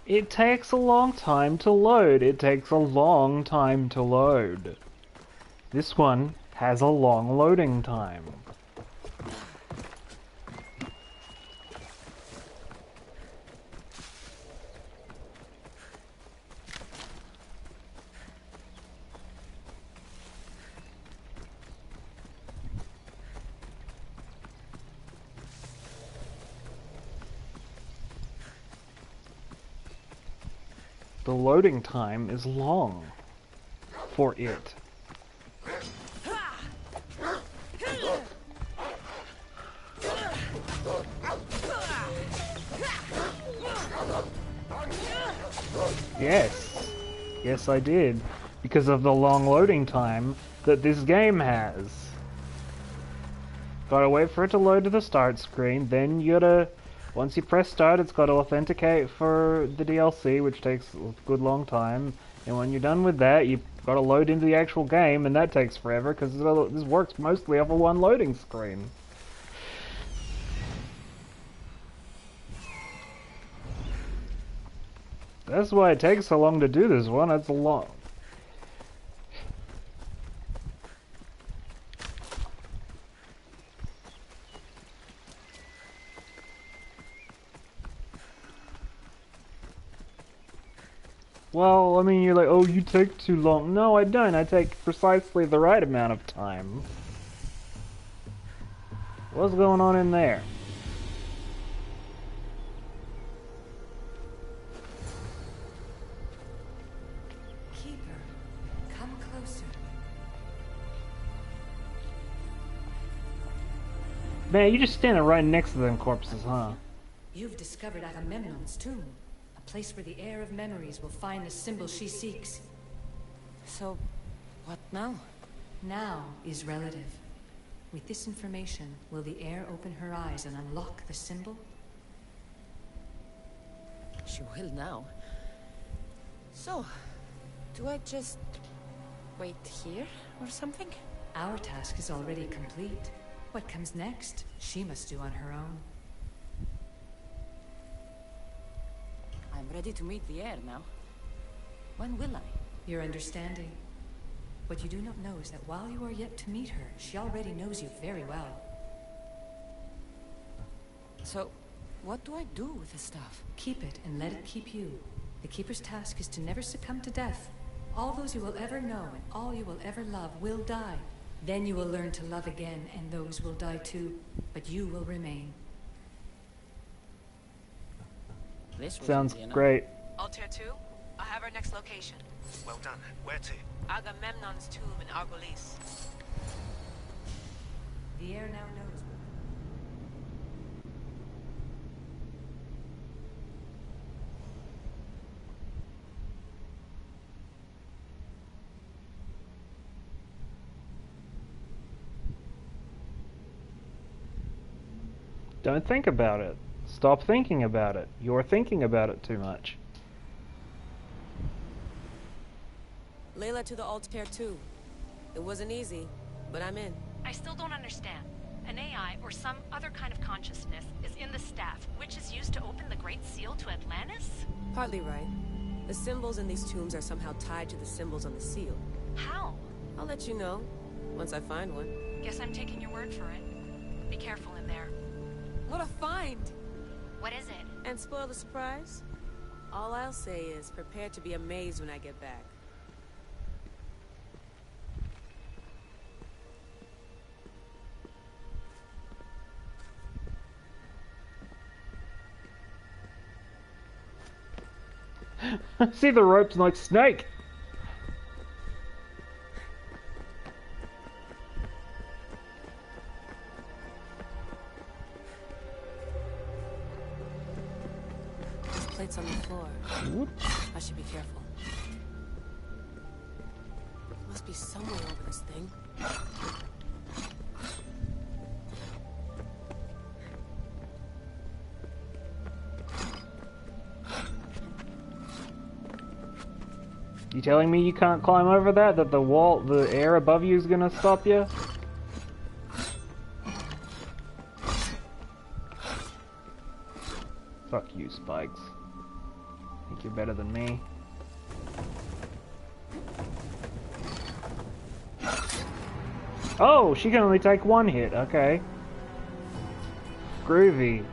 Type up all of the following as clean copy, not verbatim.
It takes a long time to load. It takes a long time to load. This one has a long loading time. The loading time is long for it. Yes. Yes, I did. Because of the long loading time that this game has. Gotta wait for it to load to the start screen, then you gotta... Once you press start, it's got to authenticate for the DLC, which takes a good long time. And when you're done with that, you've got to load into the actual game, and that takes forever, because this works mostly off of one loading screen. That's why it takes so long to do this one. It's a long... Well, I mean, you're like, oh, you take too long. No, I don't. I take precisely the right amount of time. What's going on in there? Keeper, come closer. Man, you just standing right next to them corpses, huh? You've discovered Agamemnon's tomb. A place where the heir of memories will find the symbol she seeks. So, what now? Now is relative. With this information, will the heir open her eyes and unlock the symbol? She will now. So, do I just wait here or something? Our task is already complete. What comes next, she must do on her own. I'm ready to meet the heir now. When will I? Your understanding. What you do not know is that while you are yet to meet her, she already knows you very well. So, what do I do with the stuff? Keep it and let it keep you. The Keeper's task is to never succumb to death. All those you will ever know and all you will ever love will die. Then you will learn to love again, and those will die too. But you will remain. This was Sounds easy enough. great. Altair 2, I have our next location. Well done. Where to? Agamemnon's tomb in Argolis. The heir now knows. Don't think about it. Stop thinking about it. You're thinking about it too much. Layla to the Altair 2. It wasn't easy, but I'm in. I still don't understand. An AI or some other kind of consciousness is in the staff, which is used to open the Great Seal to Atlantis? Partly right. The symbols in these tombs are somehow tied to the symbols on the seal. How? I'll let you know, once I find one. Guess I'm taking your word for it. Be careful in there. What a find! What is it? And spoil the surprise? All I'll say is, prepare to be amazed when I get back. See the ropes like snake. There's plates on the floor. Whoop. I should be careful. Must be somewhere over this thing. You telling me you can't climb over that? That the wall, the air above you is gonna stop you? Fuck you, Spikes. Think you're better than me. Oh, she can only take one hit. Okay. Groovy.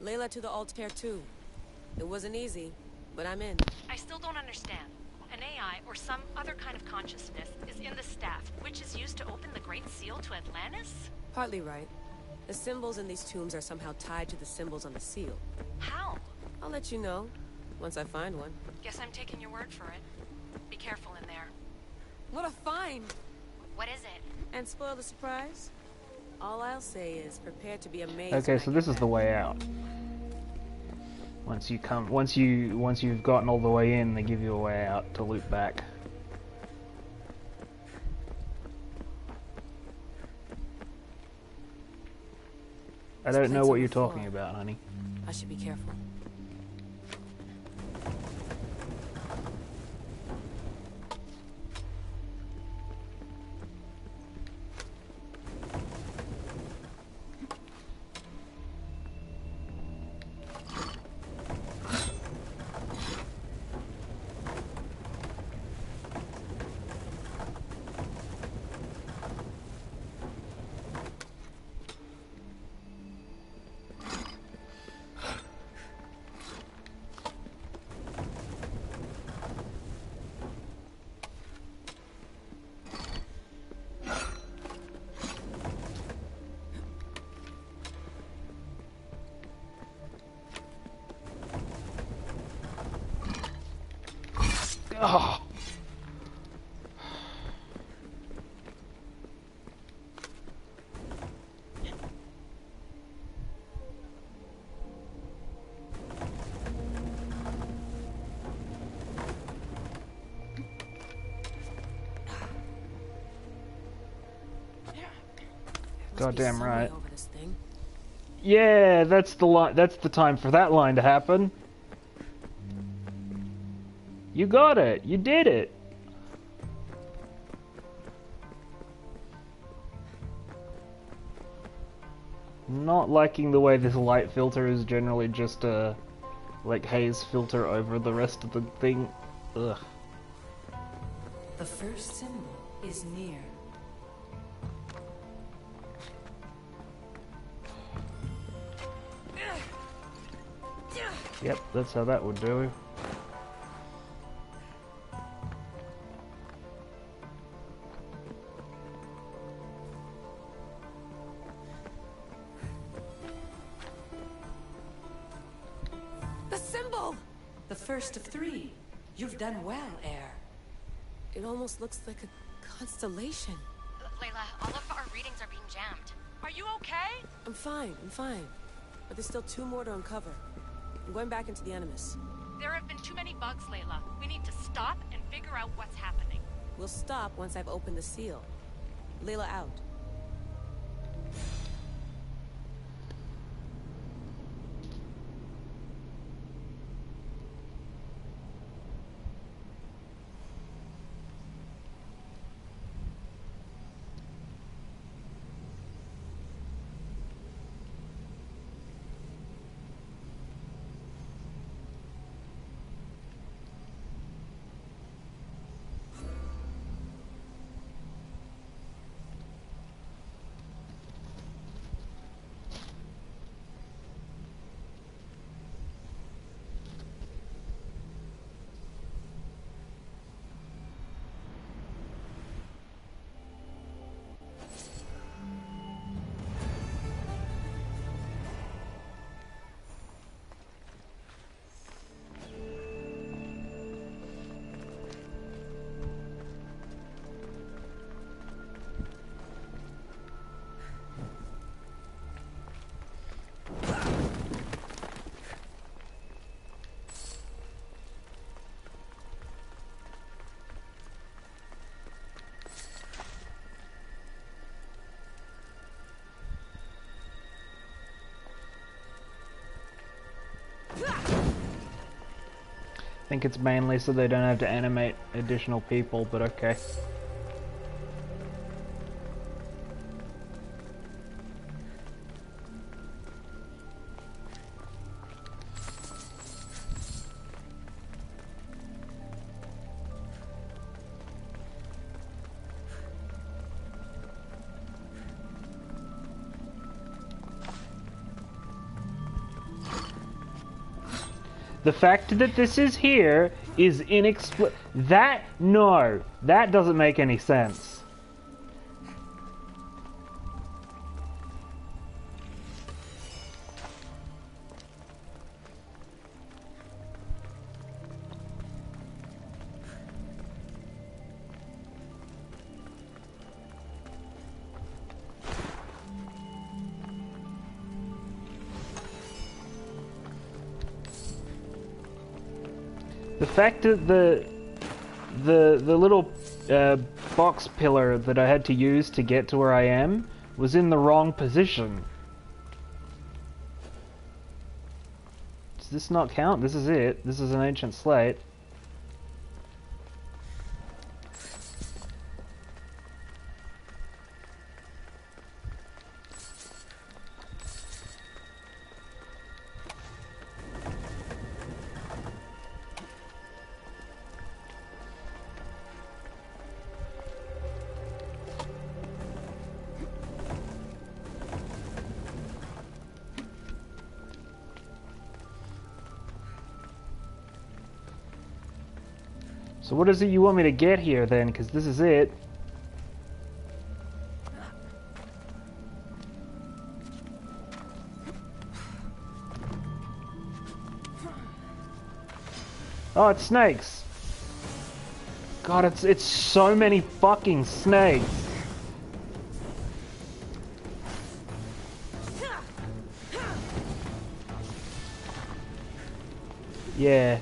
Layla to the Altair 2. It wasn't easy, but I'm in. I still don't understand. An AI or some other kind of consciousness is in the staff, which is used to open the Great Seal to Atlantis? Partly right. The symbols in these tombs are somehow tied to the symbols on the seal. How? I'll let you know, once I find one. Guess I'm taking your word for it. Be careful in there. What a find! What is it? And spoil the surprise? All I'll say is prepare to be amazed. Okay, when so I this get is the back. way out. Once you've gotten all the way in, they give you a way out to loop back. I don't know what you're talking about, honey. I should be careful. Oh. Goddamn right. Over this thing. Yeah, that's the line. That's the time for that line to happen. You got it. You did it. Not liking the way this light filter is generally just a like haze filter over the rest of the thing. Ugh. The first symbol is near. Yep, that's how that would do. The symbol! The first of three. You've done well, Air. It almost looks like a constellation. Layla, all of our readings are being jammed. Are you okay? I'm fine. But there's still 2 more to uncover. I'm going back into the Animus. There have been too many bugs, Layla. We need to stop and figure out what's happening. We'll stop once I've opened the seal. Layla out. think it's mainly so they don't have to animate additional people, but okay. The fact that this is here is inexplicable. No, that doesn't make any sense. The fact that the little box pillar that I had to use to get to where I am was in the wrong position. Does this not count? This is it. This is an ancient slate. So what is it you want me to get here then? Because this is it. Oh, it's snakes. God, it's so many fucking snakes. Yeah.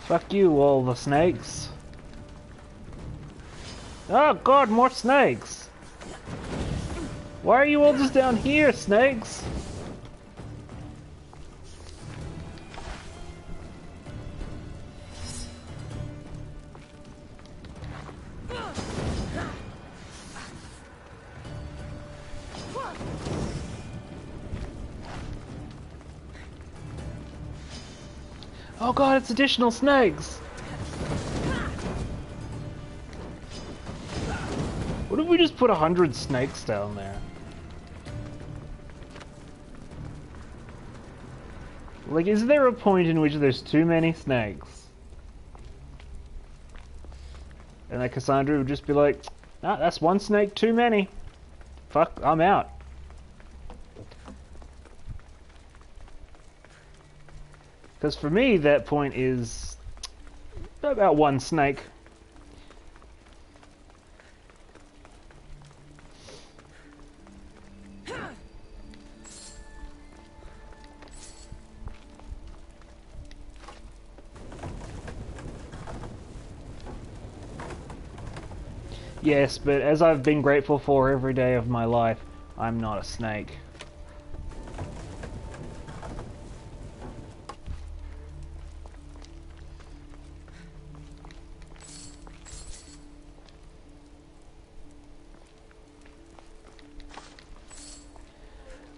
Fuck you, all the snakes. Oh god, more snakes! Why are you all just down here, snakes? Oh god, it's additional snakes! What if we just put 100 snakes down there? Like, is there a point in which there's too many snakes? And that Cassandra would just be like, nah, that's one snake too many. Fuck, I'm out. Because for me, that point is about one snake. Yes, but as I've been grateful for every day of my life, I'm not a snake.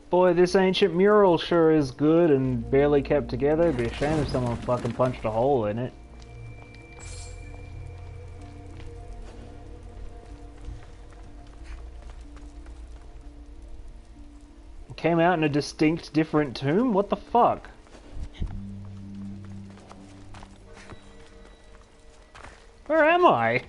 Boy, this ancient mural sure is good and barely kept together. It'd be a shame if someone fucking punched a hole in it. It came out in a distinct different tomb? What the fuck? Where am I?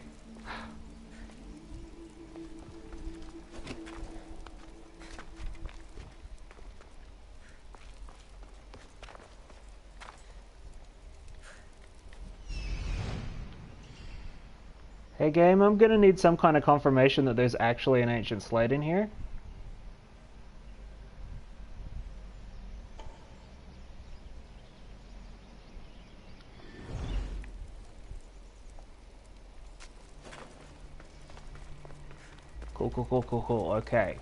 Hey game, I'm gonna need some kind of confirmation that there's actually an ancient slate in here. Cool, okay.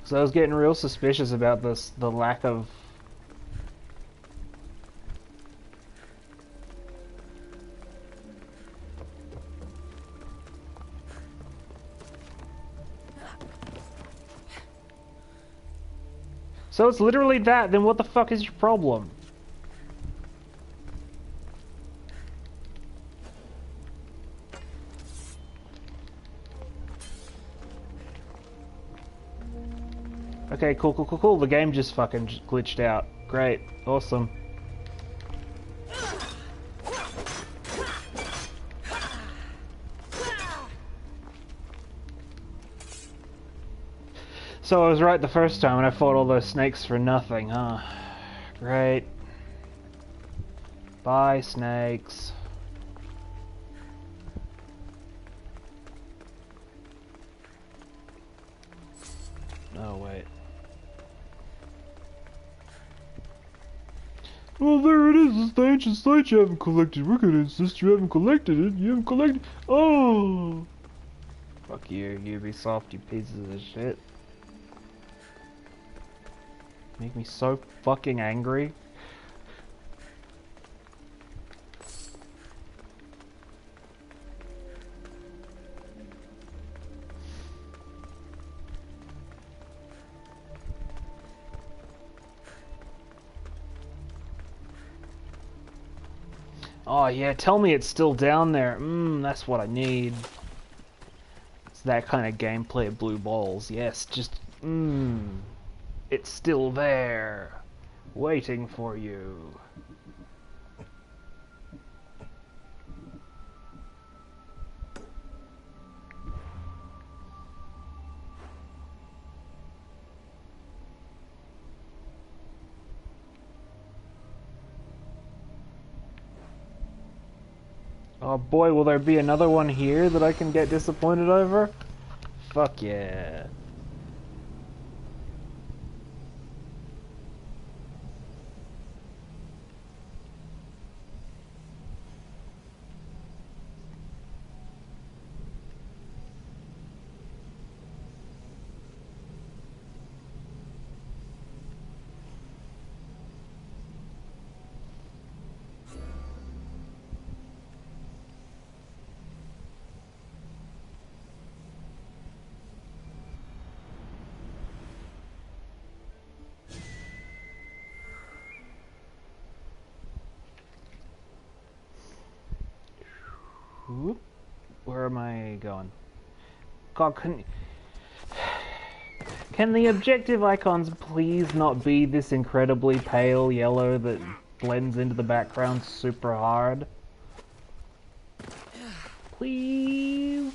So I was getting real suspicious about the lack of... So it's literally that, then what the fuck is your problem? Okay, cool. The game just fucking glitched out. Great. Awesome. So I was right the first time and I fought all those snakes for nothing, huh? Great. Bye, snakes. Oh, wait. Well, there it is. It's the ancient slate you haven't collected. We're gonna insist you haven't collected it. You haven't collected... Oh! Fuck you, Ubisoft, you pieces of shit. Make me so fucking angry. Oh yeah, tell me it's still down there. That's what I need. It's that kind of gameplay of blue balls. Yes, just it's still there, waiting for you. Oh boy, will there be another one here that I can get disappointed over? Fuck yeah. Whoop. Where am I going? God, can the objective icons please not be this incredibly pale yellow that blends into the background super hard? Please?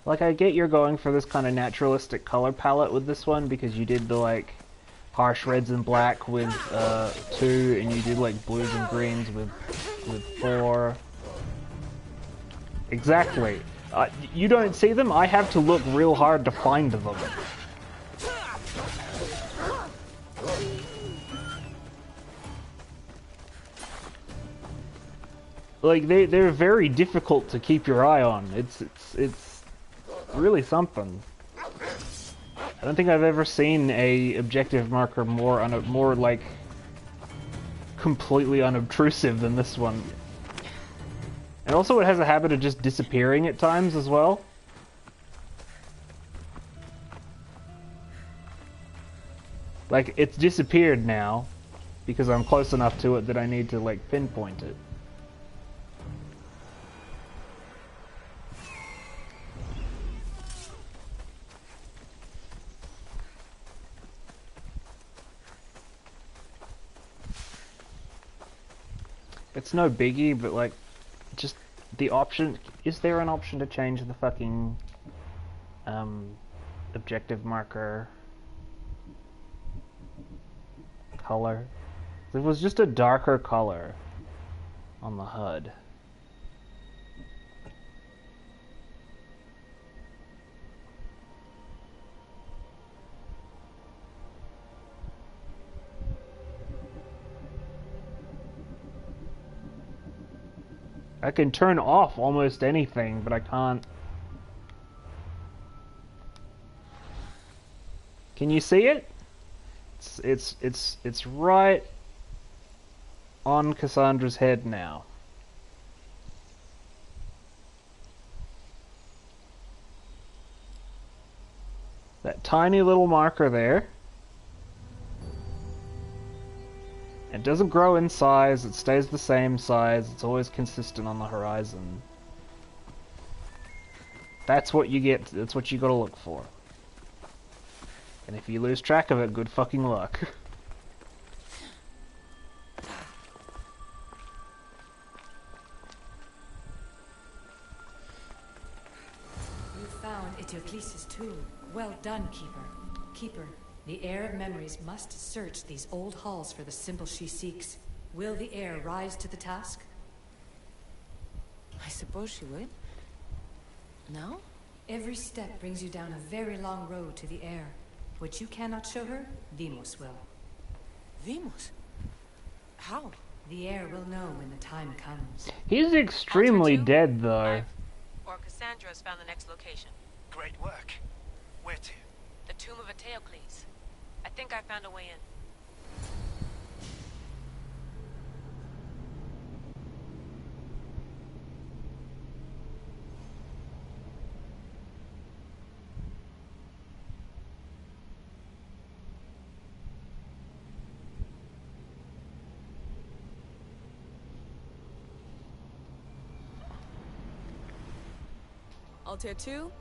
Like, I get you're going for this kind of naturalistic color palette with this one because you did the, like, harsh reds and black with 2, and you did, like, blues and greens with 4. Exactly. You don't see them? I have to look real hard to find them. Like, they're very difficult to keep your eye on. It's really something. I don't think I've ever seen a objective marker more like completely unobtrusive than this one. And also it has a habit of just disappearing at times as well. Like, it's disappeared now because I'm close enough to it that I need to, like, pinpoint it. It's no biggie, but, like, just the option. Is there an option to change the fucking objective marker color? If it was just a darker color on the HUD. I can turn off almost anything, but I can't. Can you see it? It's right on Cassandra's head now. That tiny little marker there. It doesn't grow in size, it stays the same size, it's always consistent on the horizon. That's what you get, that's what you gotta look for. And if you lose track of it, good fucking luck. You found Eteocles' tomb. Well done, Keeper. Keeper, the Heir of Memories must search these old halls for the symbol she seeks. Will the Heir rise to the task? I suppose she would. No? Every step brings you down a very long road to the Heir. What you cannot show her, Deimos will. Deimos? How? The Heir will know when the time comes. He's extremely Alter 2, dead, though. or Cassandra has found the next location. Great work. Where to? The tomb of Eteocles. I think I found a way in. Altair 2,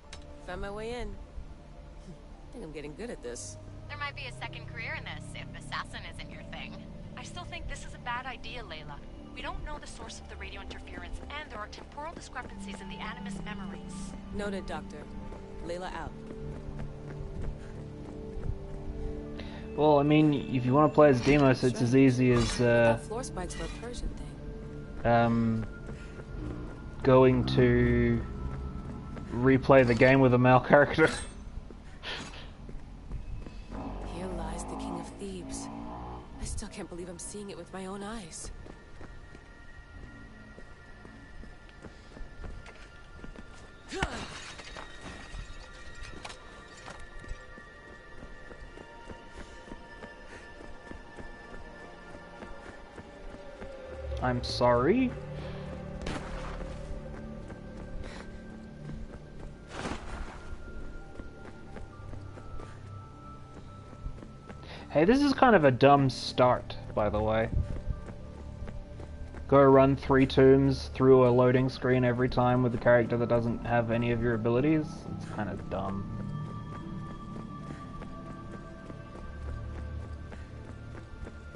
found my way in. I think I'm getting good at this. There might be a second career in this if assassin isn't your thing. I still think this is a bad idea, Layla. We don't know the source of the radio interference, and there are temporal discrepancies in the Animus memories. Noted, Doctor. Layla out. Well, I mean, if you want to play as Deimos, it's as easy as, Floor spikes were a Persian thing. going to replay the game with a male character. Here lies the King of Thebes. I still can't believe I'm seeing it with my own eyes. I'm sorry. Hey, this is kind of a dumb start, by the way. Go run 3 tombs through a loading screen every time with a character that doesn't have any of your abilities. It's kind of dumb.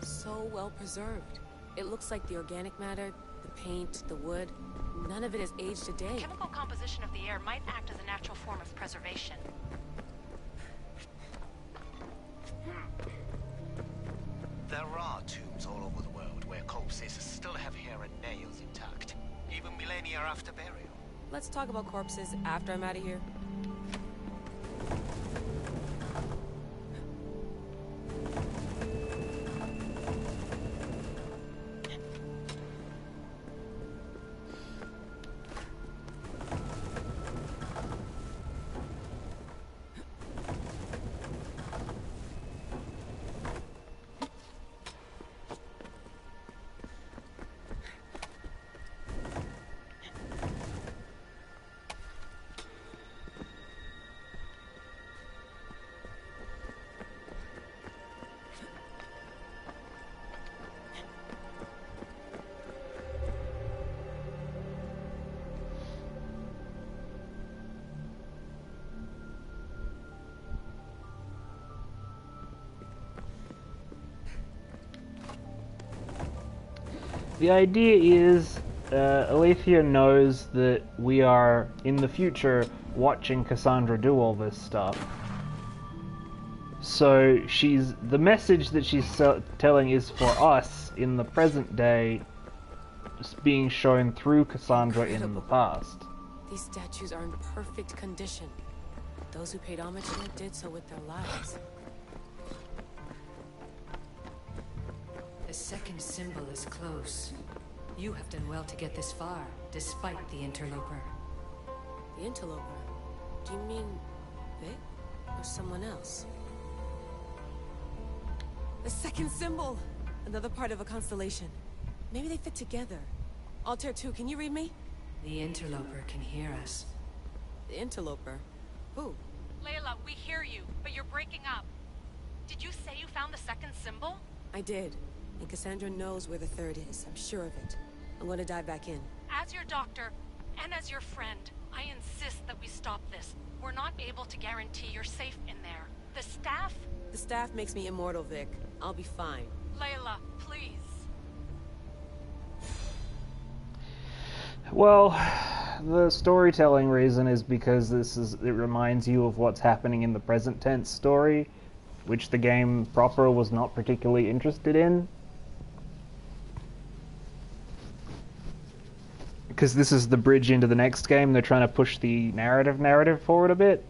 So well preserved. It looks like the organic matter, the paint, the wood, none of it has aged a day. The chemical composition of the air might act as a natural form of preservation. There are tombs all over the world where corpses still have hair and nails intact, even millennia after burial. Let's talk about corpses after I'm out of here. The idea is Alethea knows that we are, in the future, watching Cassandra do all this stuff. So the message that she's telling is for us in the present day, just being shown through Cassandra in the past. These statues are in perfect condition. Those who paid homage to them did so with their lives. The second symbol is close. You have done well to get this far, despite the interloper. The interloper? Do you mean Vic? Or someone else? The second symbol! Another part of a constellation. Maybe they fit together. Altair 2, can you read me? The interloper can hear us. The interloper? Who? Layla, we hear you, but you're breaking up. Did you say you found the second symbol? I did. And Cassandra knows where the third is. I'm sure of it. I'm going to dive back in. As your doctor, and as your friend, I insist that we stop this. We're not able to guarantee you're safe in there. The staff? The staff makes me immortal, Vic. I'll be fine. Layla, please. Well, the storytelling reason is because it reminds you of what's happening in the present tense story, which the game proper was not particularly interested in. Because this is the bridge into the next game, they're trying to push the narrative forward a bit.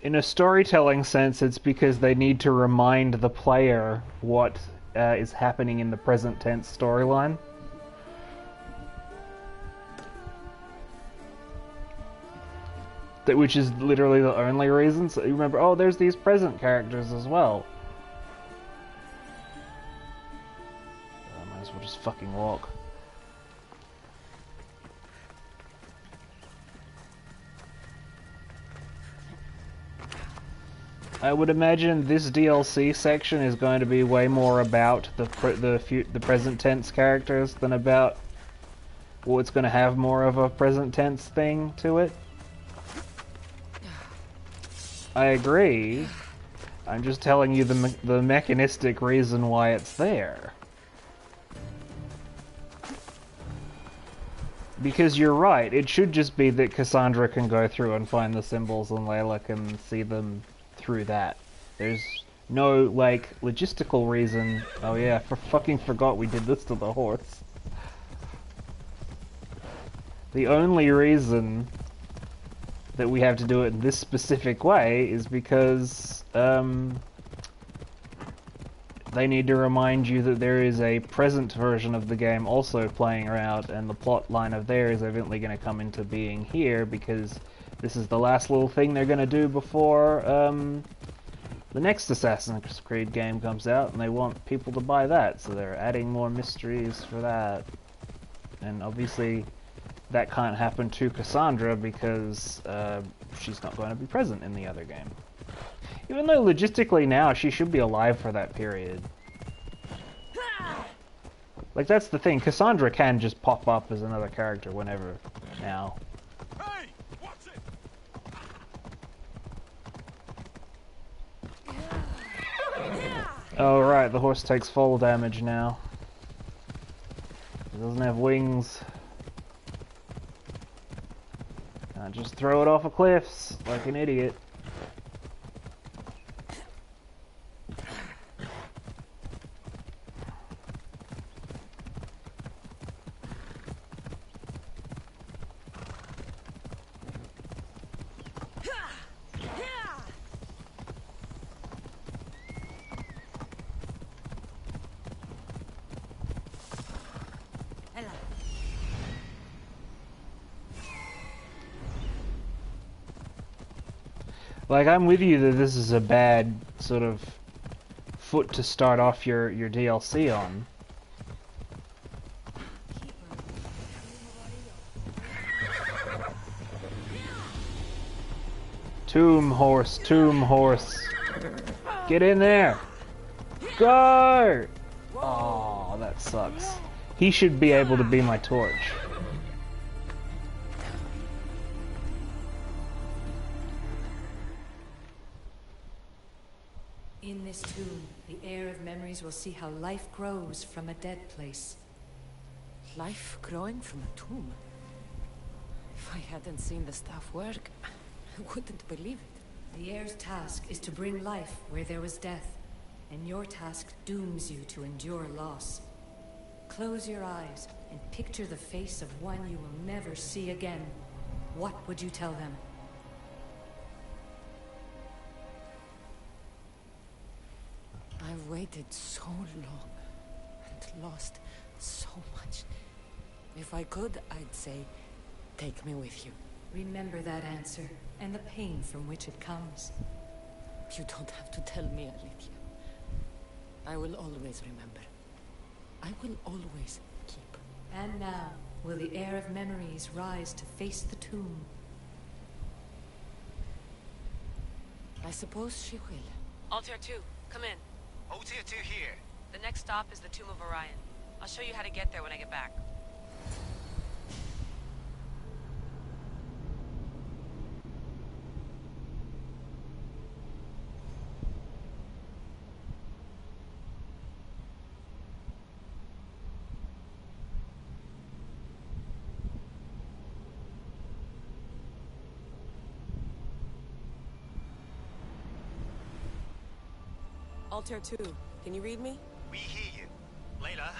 In a storytelling sense, it's because they need to remind the player what is happening in the present tense storyline. Which is literally the only reason. So you remember, oh, there's these present characters as well. I might as well just fucking walk. I would imagine this DLC section is going to be way more about the present tense characters than about... well, it's going to have more of a present tense thing to it. I agree. I'm just telling you the mechanistic reason why it's there. Because you're right, it should just be that Cassandra can go through and find the symbols and Layla can see them through that. There's no, like, logistical reason. Oh yeah, fucking forgot we did this to the horse. The only reason that we have to do it in this specific way is because they need to remind you that there is a present version of the game also playing around, and the plot line of there is evidently going to come into being here because this is the last little thing they're going to do before the next Assassin's Creed game comes out, and they want people to buy that, so they're adding more mysteries for that. And obviously that can't happen to Cassandra because she's not going to be present in the other game. Even though logistically now she should be alive for that period. Like, that's the thing, Cassandra can just pop up as another character whenever now. Hey, what's it? Oh right, the horse takes fall damage now. It doesn't have wings. Can't just throw it off of cliffs like an idiot. Like, I'm with you that this is a bad sort of foot to start off your DLC on. Tomb horse, get in there, go! Oh, that sucks. He should be able to be my torch. In this tomb, the heir of memories will see how life grows from a dead place. Life growing from a tomb? If I hadn't seen the staff work, I wouldn't believe it. The heir's task is to bring life where there was death, and your task dooms you to endure loss. Close your eyes and picture the face of one you will never see again. What would you tell them? I've waited so long and lost so much. If I could, I'd say, take me with you. Remember that answer, and the pain from which it comes. You don't have to tell me, Alethea. I will always remember. I will always keep. And now, will the heir of memories rise to face the tomb? I suppose she will. Altair 2, come in. Altair 2 here. The next stop is the Tomb of Orion. I'll show you how to get there when I get back. Altair 2, can you read me? We hear you. Layla,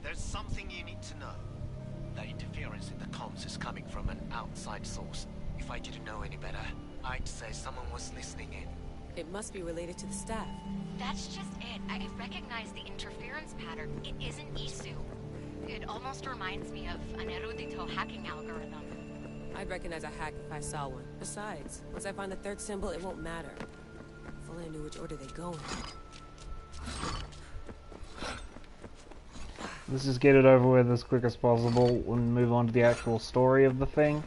there's something you need to know. The interference in the comms is coming from an outside source. If I didn't know any better, I'd say someone was listening in. It must be related to the staff. That's just it. I recognize the interference pattern. It isn't Isu. It almost reminds me of an Erudito hacking algorithm. I'd recognize a hack if I saw one. Besides, once I find the third symbol, it won't matter. If only I knew which order they go in. Let's just get it over with as quick as possible and move on to the actual story of the thing.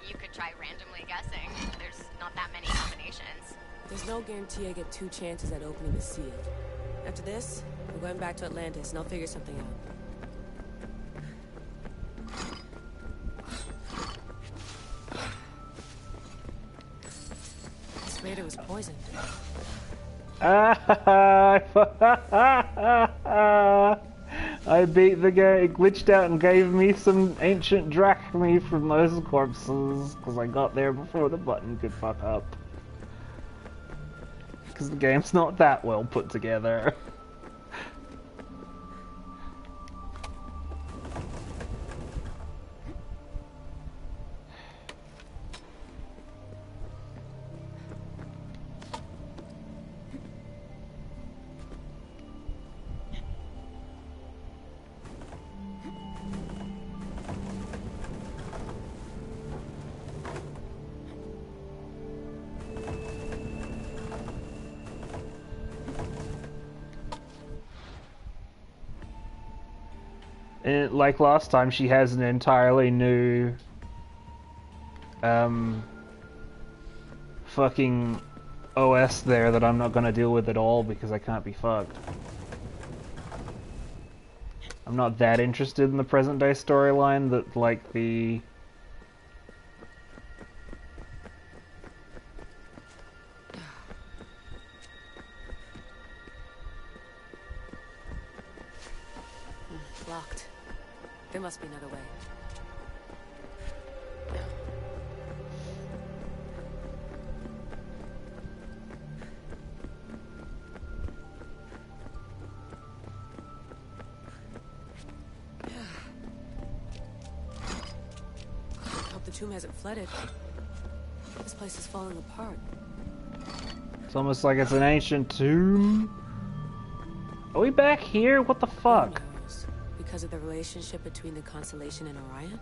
You could try randomly guessing. There's not that many combinations. There's no guarantee I get 2 chances at opening the seal. After this, I'm going back to Atlantis and I'll figure something out. Raider was poisoned. I beat the guy, it glitched out and gave me some ancient drachmae from those corpses, because I got there before the button could fuck up. Because the game's not that well put together. And like last time, she has an entirely new fucking OS there that I'm not gonna deal with at all because I can't be fucked. I'm not that interested in the present day storyline that, like, the... Locked. There must be another way. Hope the tomb hasn't flooded. This place is falling apart. It's almost like it's an ancient tomb. Are we back here? What the fuck? Who knows? Because of the relationship between the Constellation and Orion?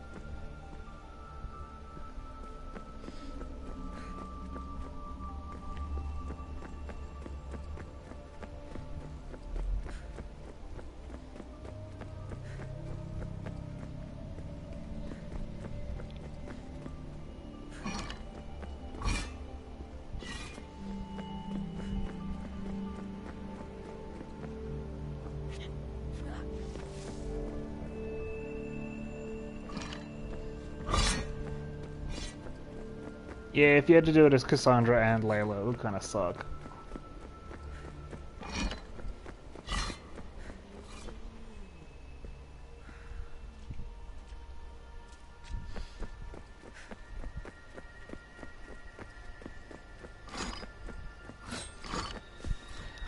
Yeah, if you had to do it as Cassandra and Layla, it would kind of suck.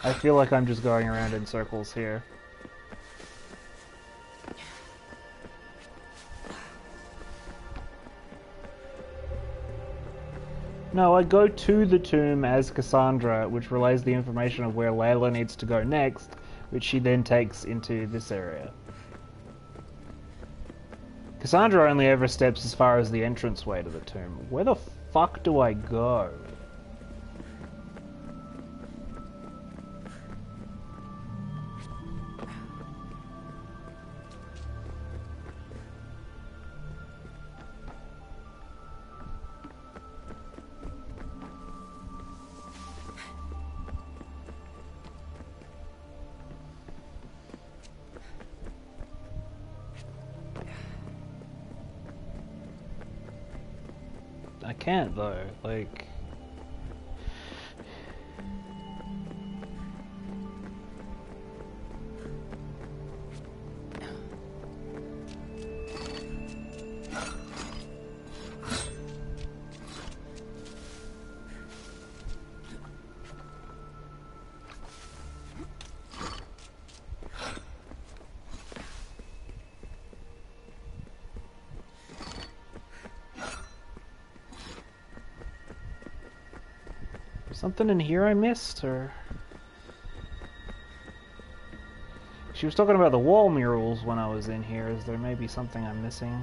I feel like I'm just going around in circles here. No, I go to the tomb as Cassandra, which relays the information of where Layla needs to go next, which she then takes into this area. Cassandra only ever steps as far as the entranceway to the tomb. Where the fuck do I go? I can't though, like... Something in here I missed, or... She was talking about the wall murals when I was in here. Is there maybe something I'm missing?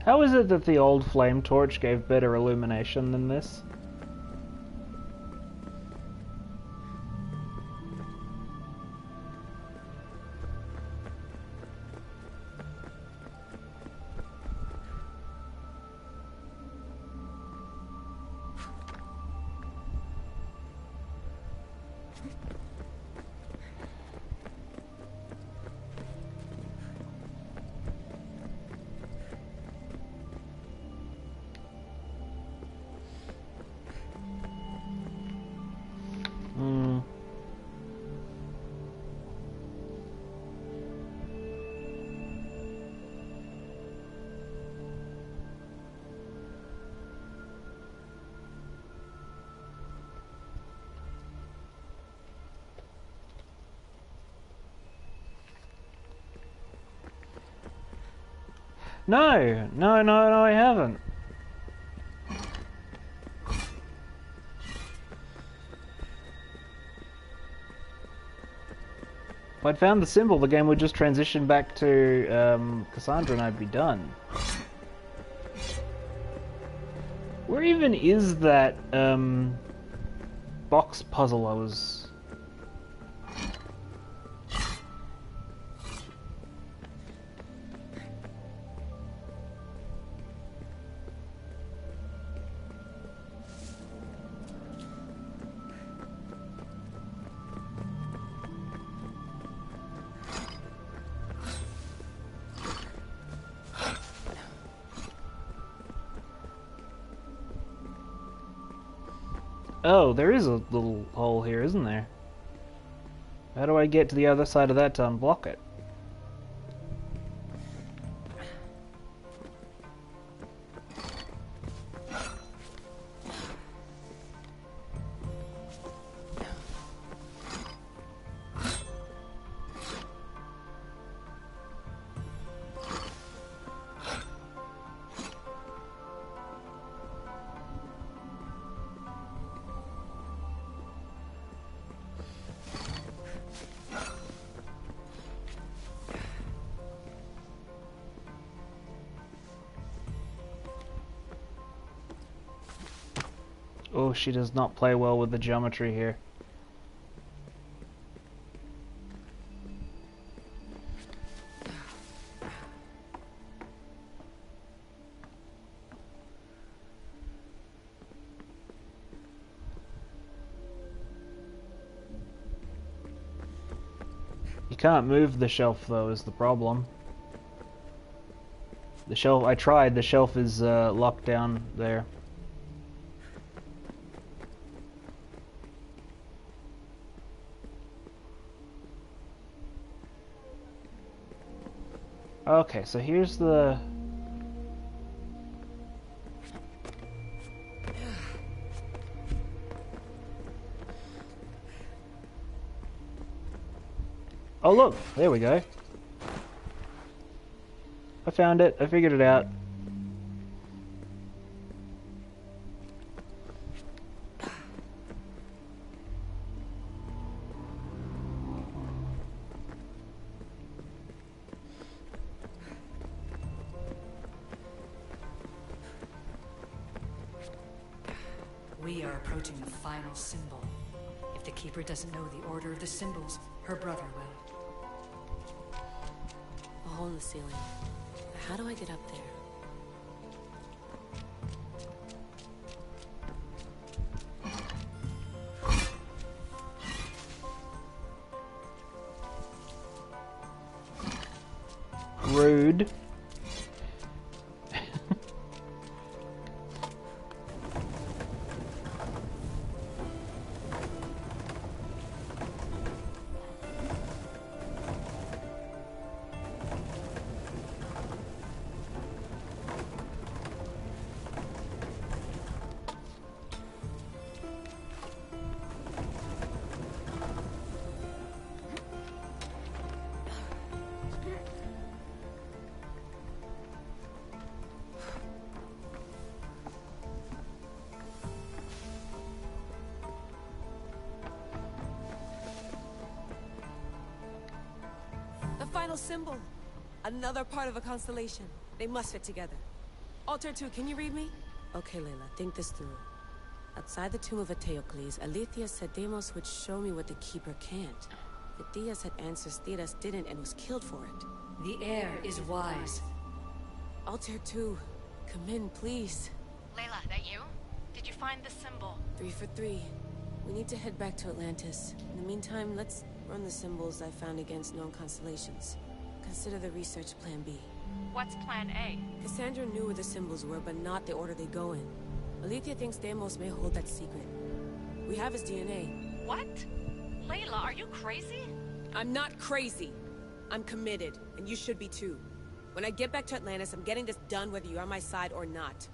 How is it that the old flame torch gave better illumination than this? No, I haven't. If I'd found the symbol, the game would just transition back to Cassandra and I'd be done. Where even is that box puzzle I was... Oh, there is a little hole here, isn't there? How do I get to the other side of that to unblock it? Oh, she does not play well with the geometry here. You can't move the shelf though, is the problem. The shelf, I tried, the shelf is locked down there. Okay, so here's the... Oh look, there we go. I found it, I figured it out. We are approaching the final symbol. If the Keeper doesn't know the order of the symbols, her brother will. A hole in the ceiling. How do I get up there? Rude. Final symbol. Another part of a constellation. They must fit together. Alter 2, can you read me? Okay, Layla, think this through. Outside the tomb of Eteocles, Alethea said Deimos would show me what the Keeper can't. Phidias had answers Thedas didn't and was killed for it. The air is wise. Alter 2, come in, please. Layla, that you? Did you find the symbol? 3 for 3. We need to head back to Atlantis. In the meantime, let's run the symbols I found against known constellations. Consider the research plan B. What's plan A? Cassandra knew where the symbols were, but not the order they go in. Alethea thinks Deimos may hold that secret. We have his DNA. What? Layla, are you crazy? I'm not crazy. I'm committed, and you should be too. When I get back to Atlantis, I'm getting this done whether you're on my side or not.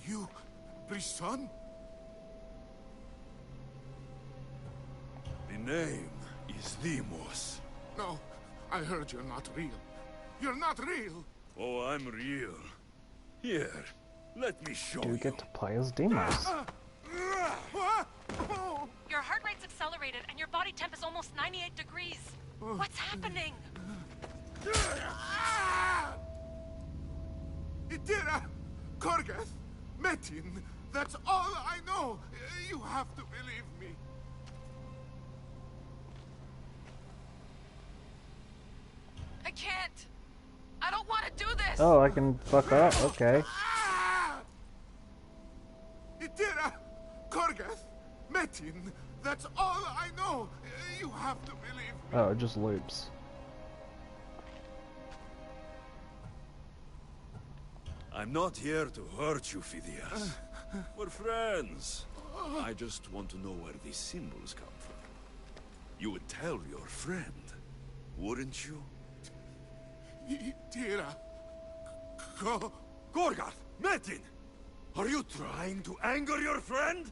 You, Brisson? The name is Deimos. No, I heard you're not real. You're not real! Oh, I'm real. Here, let me show You you. get to play as Deimos. Your heart rate's accelerated and your body temp is almost 98 degrees. What's happening? Itira! Korgath! Metin! That's all I know! You have to believe me. I can't. I don't want to do this. Oh, I can fuck up? Okay. Itira! Korgath! Metin! That's all I know! You have to believe me. Oh, it just loops. I'm not here to hurt you, Phidias. We're friends. I just want to know where these symbols come from. You would tell your friend, wouldn't you? Itira! Gorgath! Metin! Are you trying to anger your friend?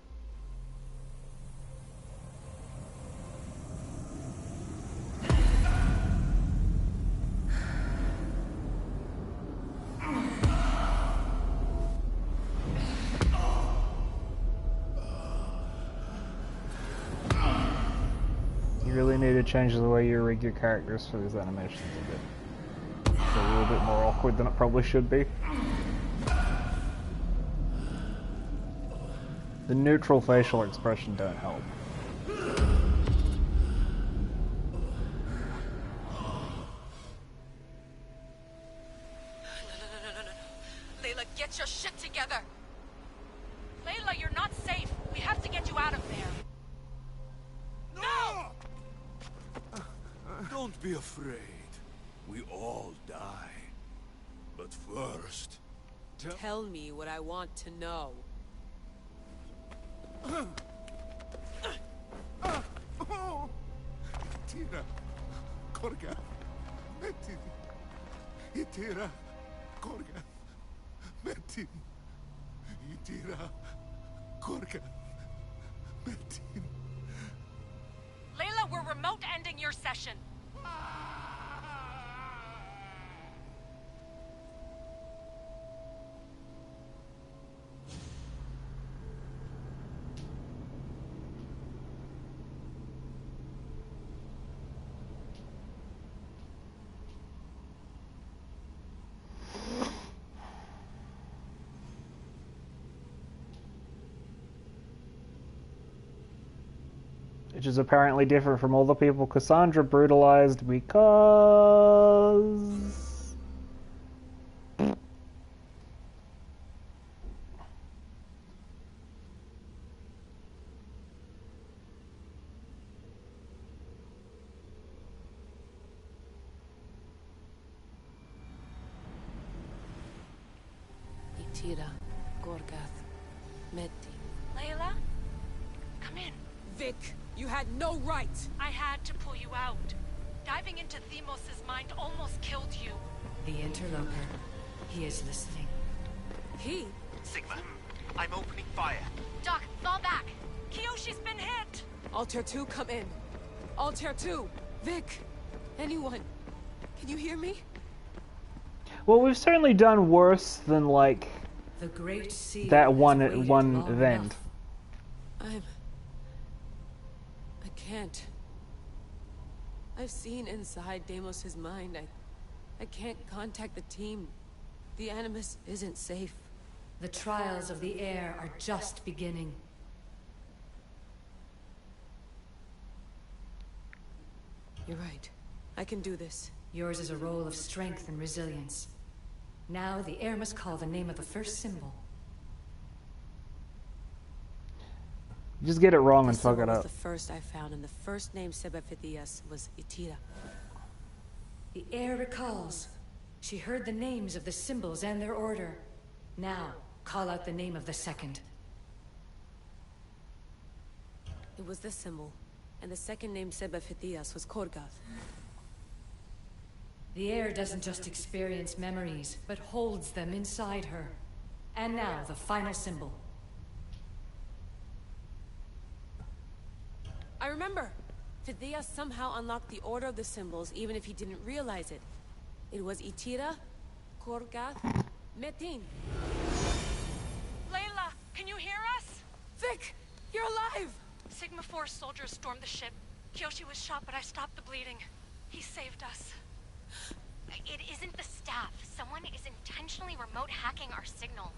You really need to change the way you rig your characters for these animations a bit. It's a little bit more awkward than it probably should be. The neutral facial expression don't help. No. Layla, get your shit together. Layla, you're not safe. We have to get you out of there. No! Don't be afraid. We all die. But first... Tell me what I want to know. Itira! Korgath! Metin! Itira! Korgath! Metin! Itira! Korgath! Metin! Layla, we're remote ending your session. Which is apparently different from all the people Cassandra brutalized because... Itira, Gorgath, Metin. Layla? Come in. Vic, you had no right! I had to pull you out. Diving into Deimos' mind almost killed you. The interloper. He is listening. He? Sigma, I'm opening fire. Doc, fall back. Kiyoshi's been hit. Altair 2, come in. Altair 2! Vic! Anyone! Can you hear me? Well, we've certainly done worse than, like, The Great Sea that has one waited event. long enough. I can't. I've seen inside Deimos' mind. I can't contact the team. The Animus isn't safe. The trials of the air are just beginning. You're right. I can do this. Yours is a role of strength and resilience. Now the air must call the name of the first symbol. Just get it wrong and This fuck symbol it was up. the first I found, and the first name Sebefithias was Itira. The air recalls. She heard the names of the symbols and their order. Now, call out the name of the second. It was this symbol, and the second name Sebefithias was Korgath. The air doesn't just experience memories, but holds them inside her. And now, the final symbol. I remember! Fidea somehow unlocked the Order of the Symbols, even if he didn't realize it. It was Itira, Korgath, Metin. Layla, can you hear us? Vic! You're alive! Sigma 4 soldiers stormed the ship. Kyoshi was shot, but I stopped the bleeding. He saved us. It isn't the staff. Someone is intentionally remote hacking our signal.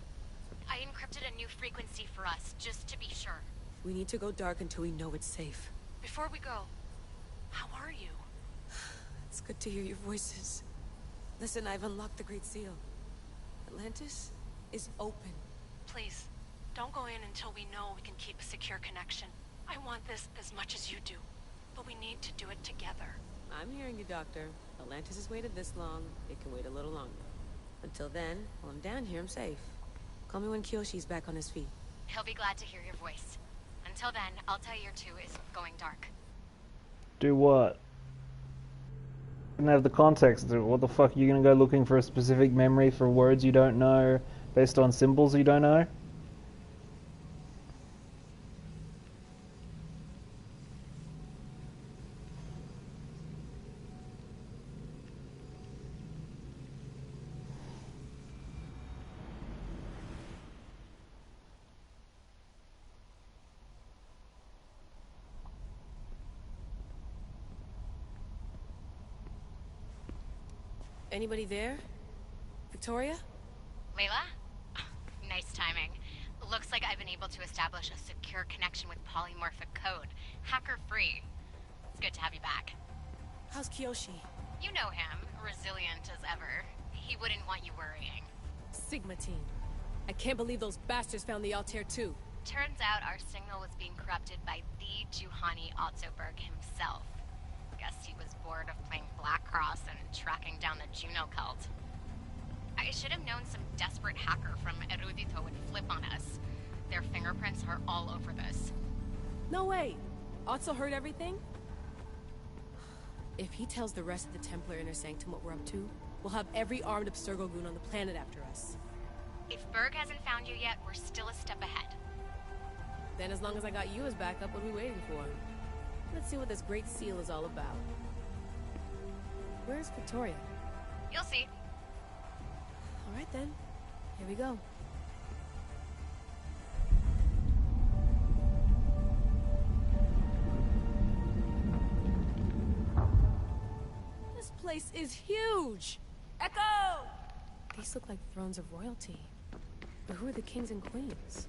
I encrypted a new frequency for us, just to be sure. We need to go dark until we know it's safe. Before we go, how are you? It's good to hear your voices. Listen, I've unlocked the Great Seal. Atlantis is open. Please, don't go in until we know we can keep a secure connection. I want this as much as you do, but we need to do it together. I'm hearing you, Doctor. Atlantis has waited this long. It can wait a little longer. Until then, while I'm down here, I'm safe. Call me when Kyoshi's back on his feet. He'll be glad to hear your voice. Until then, I'll tell your 2 is going dark. Do what? Didn't have the context. What the fuck? Are you gonna go looking for a specific memory for words you don't know based on symbols you don't know? Anybody there? Victoria? Layla? Nice timing. Looks like I've been able to establish a secure connection with polymorphic code. Hacker-free. It's good to have you back. How's Kyoshi? You know him. Resilient as ever. He wouldn't want you worrying. Sigma team. I can't believe those bastards found the Altair too. Turns out our signal was being corrupted by the Juhani Otzoberg himself. Guess he was bored of playing Black Cross and tracking down the Juno cult. I should have known some desperate hacker from Erudito would flip on us. Their fingerprints are all over this. No way! Otzo heard everything? If he tells the rest of the Templar Inner Sanctum what we're up to, we'll have every armed Abstergo goon on the planet after us. If Berg hasn't found you yet, we're still a step ahead. Then as long as I got you as backup, what are we waiting for? Let's see what this Great Seal is all about. Where's Victoria? You'll see. Alright then. Here we go. This place is huge! Echo! These look like thrones of royalty. But who are the kings and queens?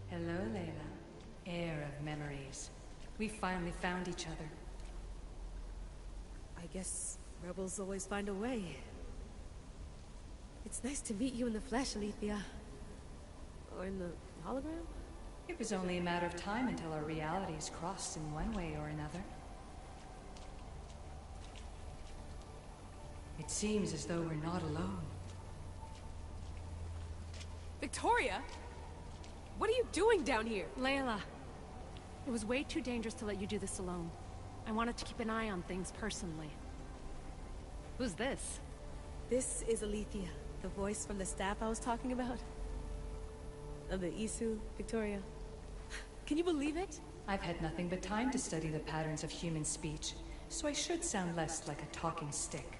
Hello, Layla. Heir of memories. We finally found each other. I guess rebels always find a way. It's nice to meet you in the flesh, Alethea. Or in the hologram? It was only a matter of time until our realities crossed in one way or another. It seems as though we're not alone. Victoria? What are you doing down here? Layla, it was way too dangerous to let you do this alone. I wanted to keep an eye on things personally. Who's this? This is Alethea, the voice from the staff I was talking about. Of the Isu, Victoria. Can you believe it? I've had nothing but time to study the patterns of human speech, so I should sound less like a talking stick.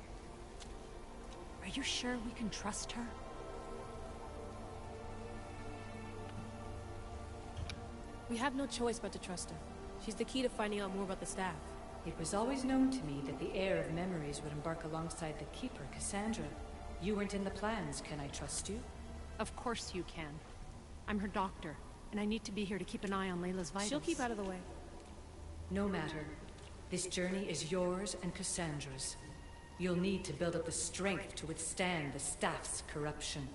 Are you sure we can trust her? We have no choice but to trust her. She's the key to finding out more about the staff. It was always known to me that the heir of memories would embark alongside the Keeper, Cassandra. You weren't in the plans. Can I trust you? Of course you can. I'm her doctor, and I need to be here to keep an eye on Layla's vitals. She'll keep out of the way. No matter. This journey is yours and Cassandra's. You'll need to build up the strength to withstand the staff's corruption.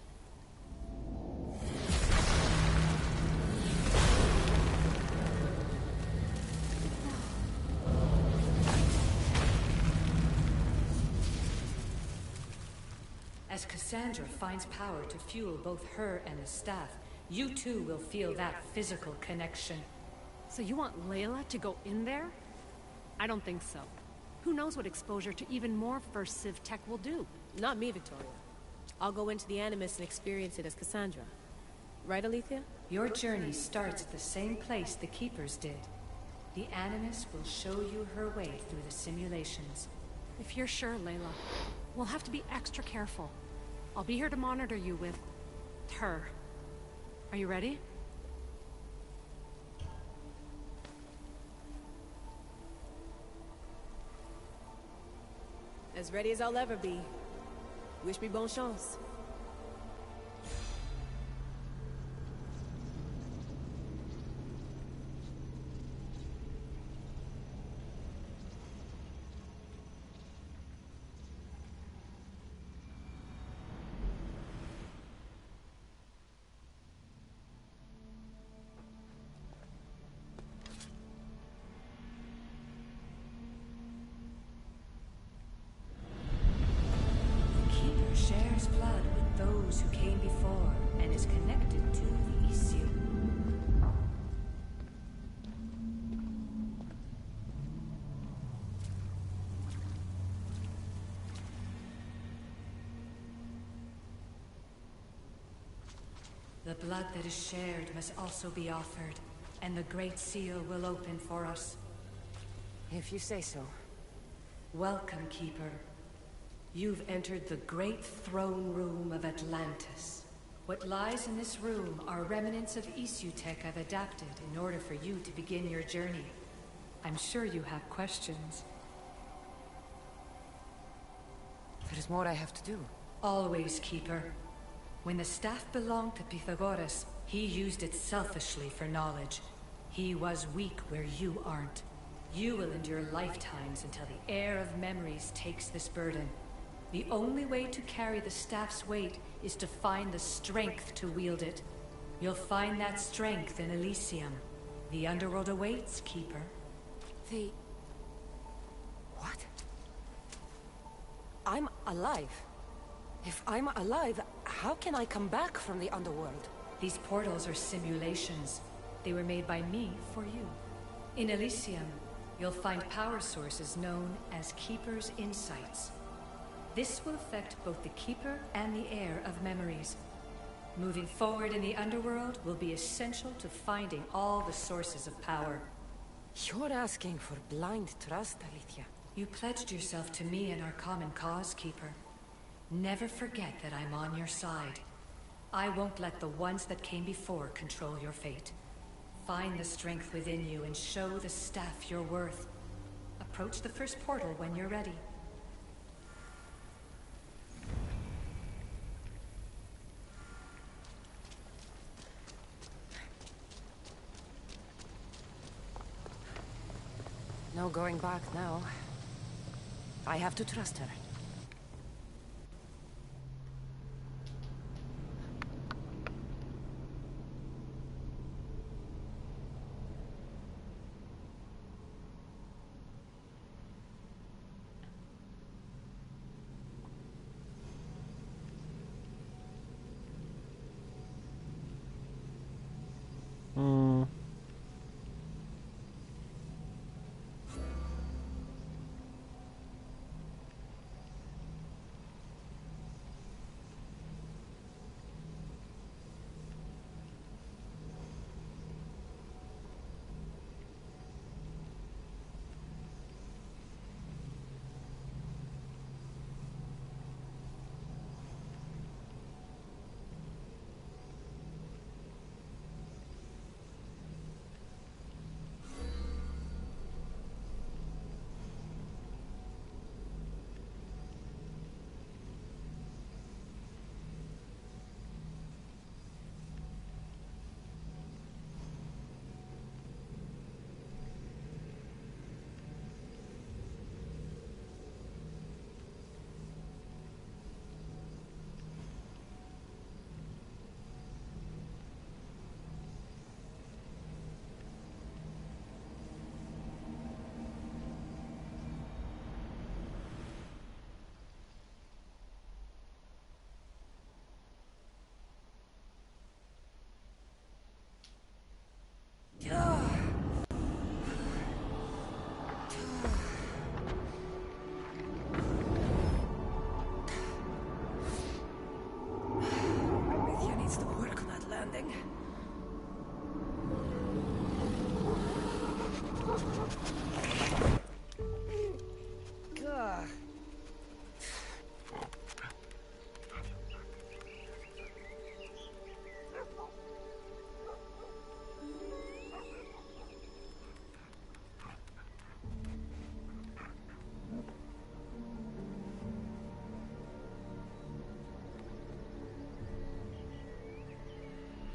As Cassandra finds power to fuel both her and the staff, you too will feel that physical connection. So you want Layla to go in there? I don't think so. Who knows what exposure to even more First Civ tech will do? Not me, Victoria. I'll go into the Animus and experience it as Cassandra. Right, Alethea? Your journey starts at the same place the Keepers did. The Animus will show you her way through the simulations. If you're sure, Layla, we'll have to be extra careful. I'll be here to monitor you with... her. Are you ready? As ready as I'll ever be. Wish me bonne chance. Shares blood with those who came before and is connected to the Issue. The blood that is shared must also be offered, and the Great Seal will open for us. If you say so. Welcome, Keeper. You've entered the great throne room of Atlantis. What lies in this room are remnants of Issue tech I've adapted in order for you to begin your journey. I'm sure you have questions. There's more I have to do. Always, Keeper. When the staff belonged to Pythagoras, he used it selfishly for knowledge. He was weak where you aren't. You will endure lifetimes until the heir of memories takes this burden. The only way to carry the staff's weight is to find the strength to wield it. You'll find that strength in Elysium. The underworld awaits, Keeper. What? I'm alive. If I'm alive, how can I come back from the underworld? These portals are simulations. They were made by me for you. In Elysium, you'll find power sources known as Keeper's Insights. This will affect both the Keeper and the heir of memories. Moving forward in the underworld will be essential to finding all the sources of power. You're asking for blind trust, Alethea. You pledged yourself to me and our common cause, Keeper. Never forget that I'm on your side. I won't let the ones that came before control your fate. Find the strength within you and show the staff your worth. Approach the first portal when you're ready. No going back now. I have to trust her.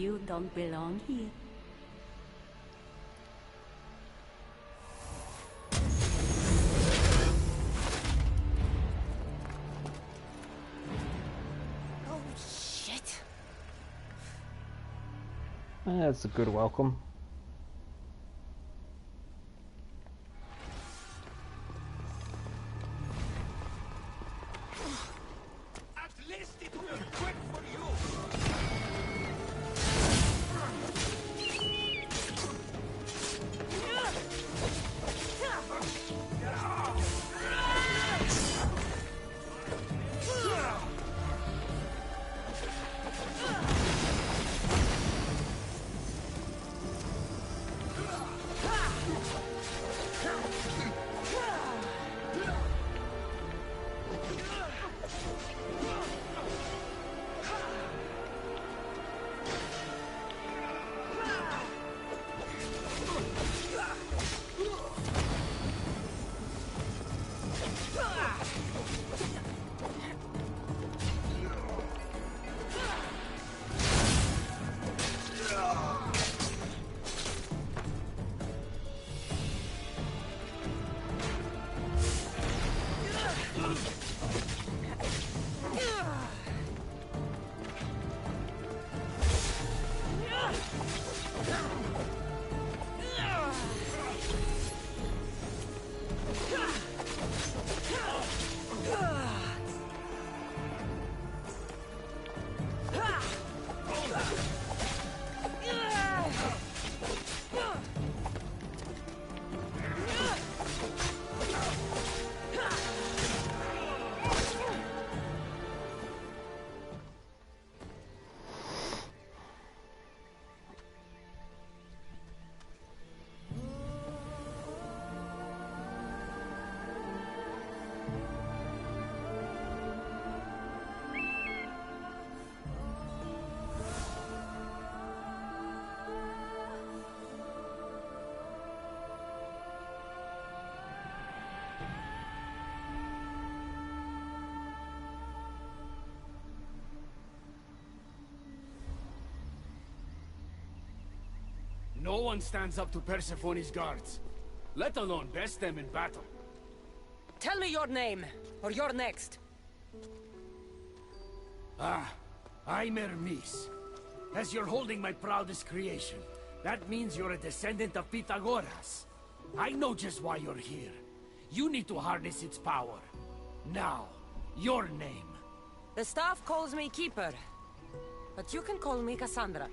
You don't belong here. Oh, shit. That's a good welcome. No one stands up to Persephone's guards, let alone best them in battle. Tell me your name, or you're next. I'm Hermes. As you're holding my proudest creation, that means you're a descendant of Pythagoras. I know just why you're here. You need to harness its power. Now, your name. The staff calls me Keeper, but you can call me Cassandra.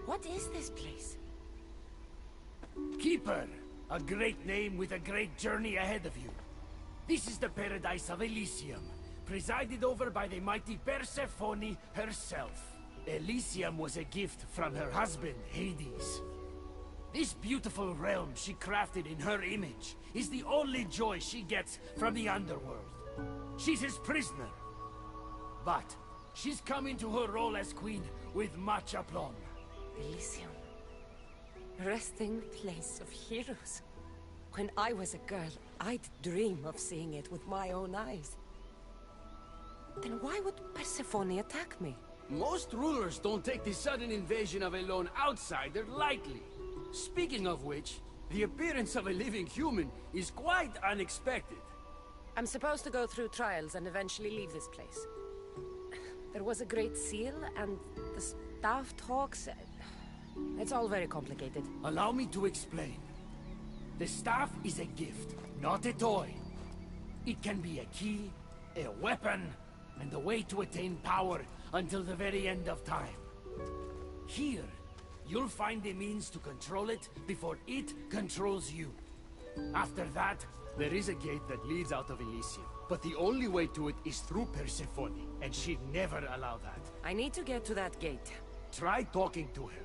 What is this place? Keeper, a great name with a great journey ahead of you. This is the paradise of Elysium, presided over by the mighty Persephone herself. Elysium was a gift from her husband, Hades. This beautiful realm she crafted in her image is the only joy she gets from the underworld. She's his prisoner. But she's come into her role as queen with much aplomb. Elysium. Resting place of heroes. When I was a girl, I'd dream of seeing it with my own eyes. Then why would Persephone attack me? Most rulers don't take the sudden invasion of a lone outsider lightly. Speaking of which, the appearance of a living human is quite unexpected. I'm supposed to go through trials and eventually leave this place. There was a great seal, and the staff talks... It's all very complicated. Allow me to explain. The staff is a gift, not a toy. It can be a key, a weapon, and a way to attain power until the very end of time. Here, you'll find the means to control it before it controls you. After that, there is a gate that leads out of Elysium. But the only way to it is through Persephone, and she'd never allow that. I need to get to that gate. Try talking to her.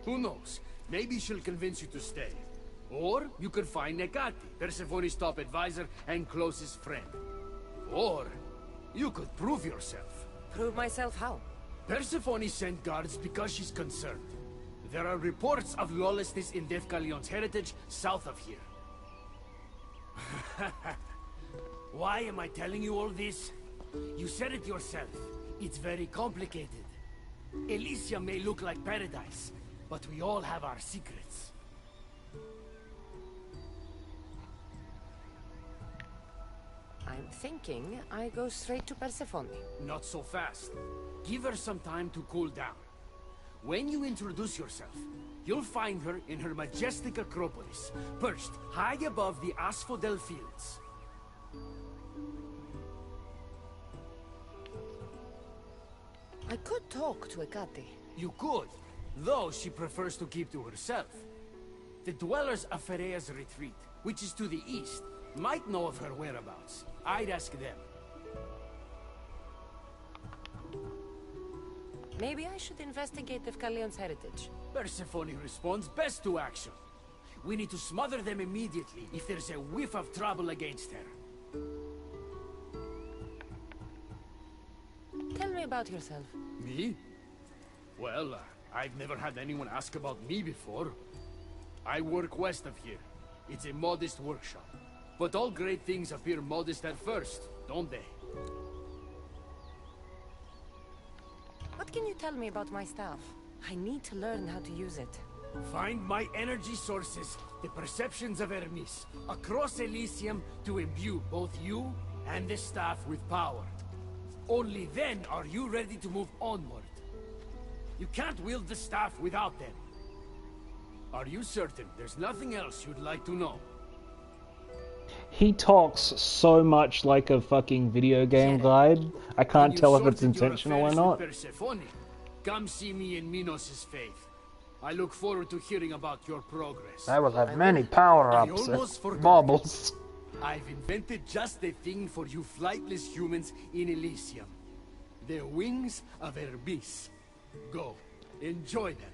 Who knows? Maybe she'll convince you to stay. Or you could find Nekati, Persephone's top advisor and closest friend. Or you could prove yourself. Prove myself how? Persephone sent guards because she's concerned. There are reports of lawlessness in Defkalion's heritage south of here. Why am I telling you all this? You said it yourself. It's very complicated. Elysium may look like paradise, but we all have our secrets. I'm thinking I go straight to Persephone. Not so fast. Give her some time to cool down. When you introduce yourself, you'll find her in her majestic Acropolis, perched high above the asphodel fields. I could talk to Hecate. You could, though she prefers to keep to herself. The dwellers of Pherea's retreat, which is to the east, might know of her whereabouts. I'd ask them. Maybe I should investigate Dephkalion's heritage. Persephone responds best to action. We need to smother them immediately if there's a whiff of trouble against her. Tell me about yourself. Me? Well, I've never had anyone ask about me before. I work west of here. It's a modest workshop. But all great things appear modest at first, don't they? What can you tell me about my staff? I need to learn how to use it. Find my energy sources, the perceptions of Hermes, across Elysium to imbue both you and the staff with power. Only then are you ready to move onward. You can't wield the staff without them. Are you certain there's nothing else you'd like to know? He talks so much like a fucking video game guide. I can't tell if it's intentional or not. Persephone, come see me in Minos' faith. I look forward to hearing about your progress. I will have many power-ups and baubles. I've invented just the thing for you flightless humans in Elysium. The wings of Hermes. Go, enjoy them.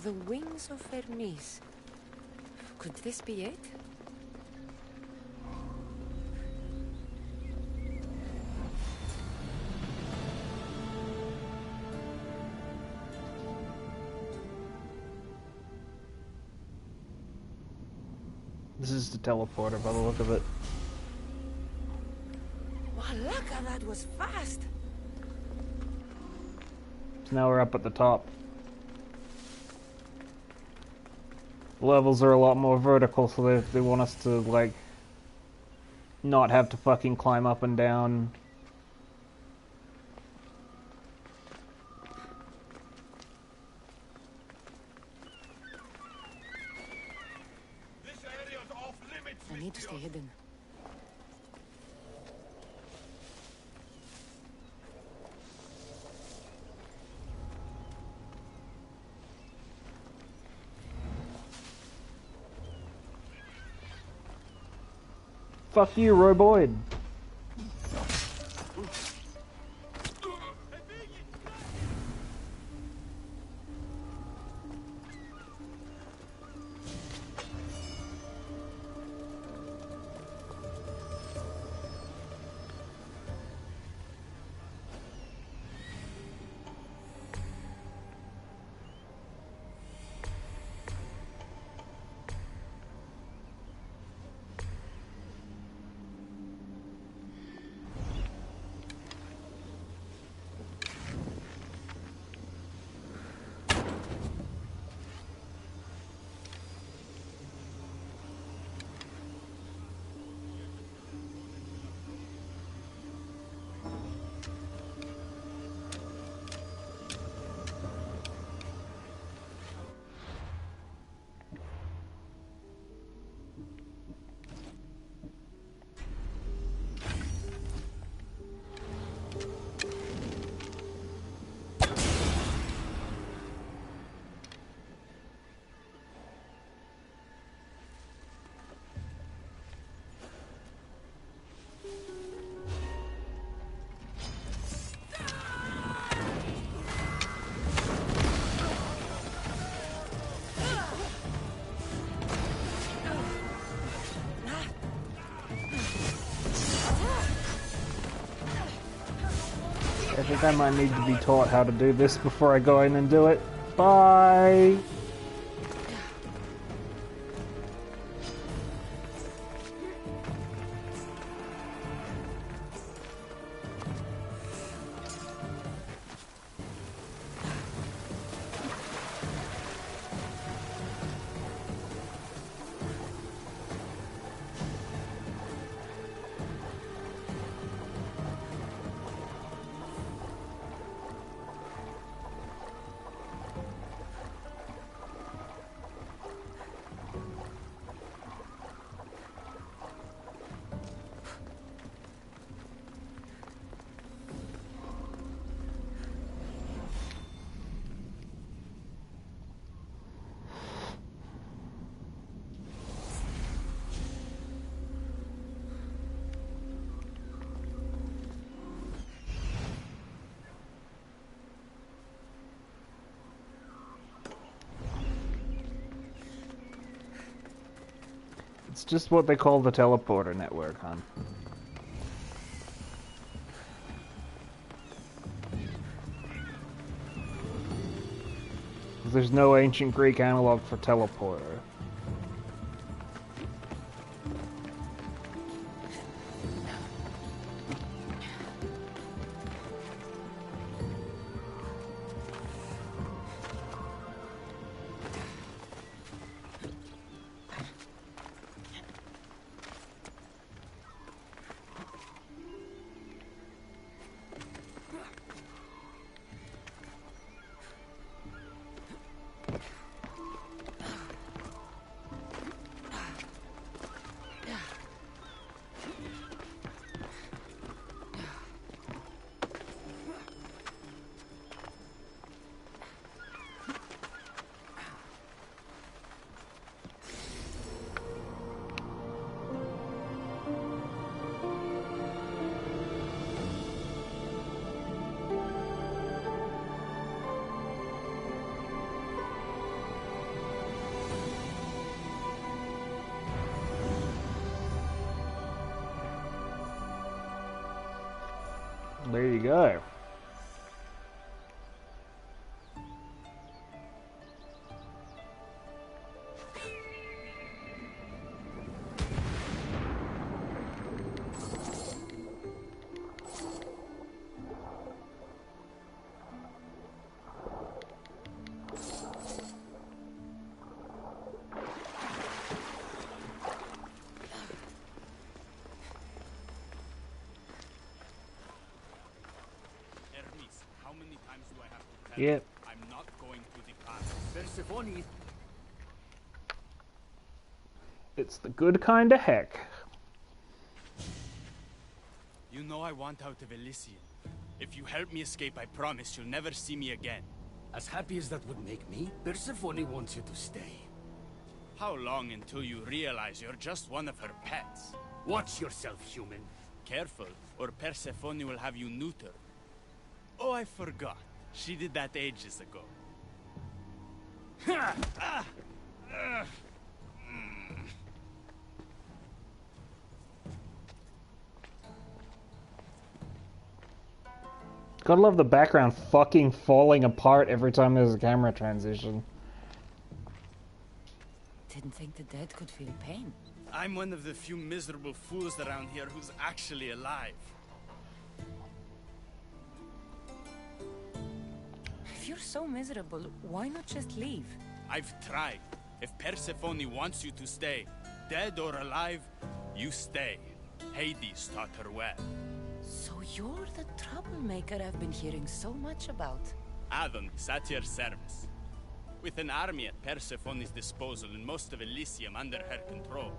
The wings of Hermes. Could this be it? This is the teleporter by the look of it. Walaka, that was fast! So now we're up at the top. Levels are a lot more vertical, so they want us to, like, not have to fucking climb up and down. I need to stay hidden. Fuck you, Roboid. I think I might need to be taught how to do this before I go in and do it. Bye! It's just what they call the teleporter network, hon. There's no ancient Greek analog for teleporter. There you go. Yep. I'm not going to depart. Persephone. It's the good kind of heck. You know I want out of Elysium. If you help me escape, I promise you'll never see me again. As happy as that would make me, Persephone wants you to stay. How long until you realize you're just one of her pets? Watch yourself, human. Careful, or Persephone will have you neutered. Oh, I forgot. She did that ages ago. Gotta love the background fucking falling apart every time there's a camera transition. Didn't think the dead could feel pain. I'm one of the few miserable fools around here who's actually alive. If you're so miserable, why not just leave? I've tried. If Persephone wants you to stay, dead or alive, you stay. Hades taught her well. So you're the troublemaker I've been hearing so much about. Adonis, at your service. With an army at Persephone's disposal and most of Elysium under her control,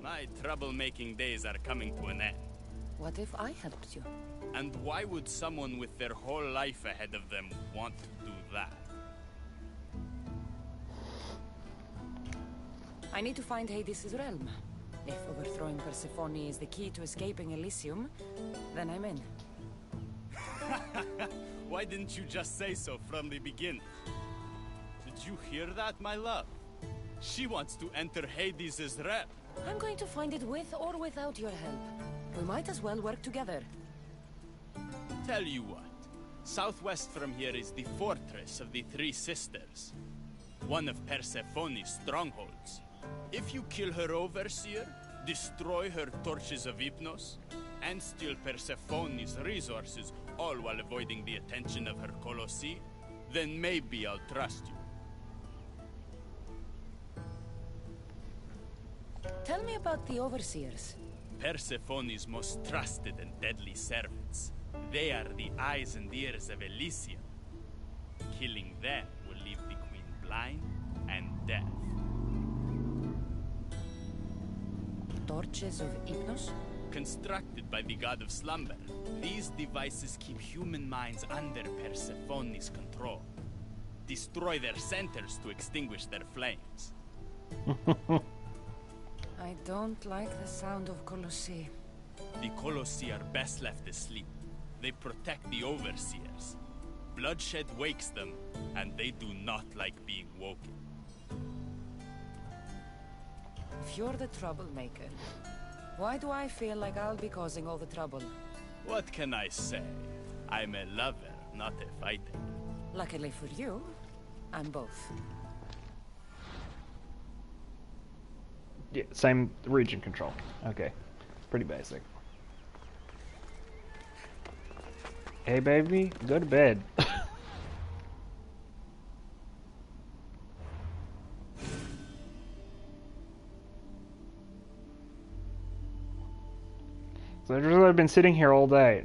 my troublemaking days are coming to an end. What if I helped you? And why would someone with their whole life ahead of them want to do that? I need to find Hades' realm. If overthrowing Persephone is the key to escaping Elysium, then I'm in. Why didn't you just say so from the beginning? Did you hear that, my love? She wants to enter Hades' realm. I'm going to find it with or without your help. We might as well work together. Tell you what, Southwest from here is the Fortress of the Three Sisters, one of Persephone's strongholds. If you kill her overseer, destroy her torches of Hypnos, and steal Persephone's resources, all while avoiding the attention of her Colossi, then maybe I'll trust you. Tell me about the Overseers. Persephone's most trusted and deadly servants. They are the eyes and ears of Elysium. Killing them will leave the Queen blind and deaf. Torches of Hypnos? Constructed by the god of slumber, these devices keep human minds under Persephone's control. Destroy their centers to extinguish their flames. I don't like the sound of Colossi. The Colossi are best left asleep. They protect the Overseers. Bloodshed wakes them, and they do not like being woken. If you're the troublemaker, why do I feel like I'll be causing all the trouble? What can I say? I'm a lover, not a fighter. Luckily for you, I'm both. Yeah, same region control. Okay. Pretty basic. Hey baby, go to bed. So I've been sitting here all day.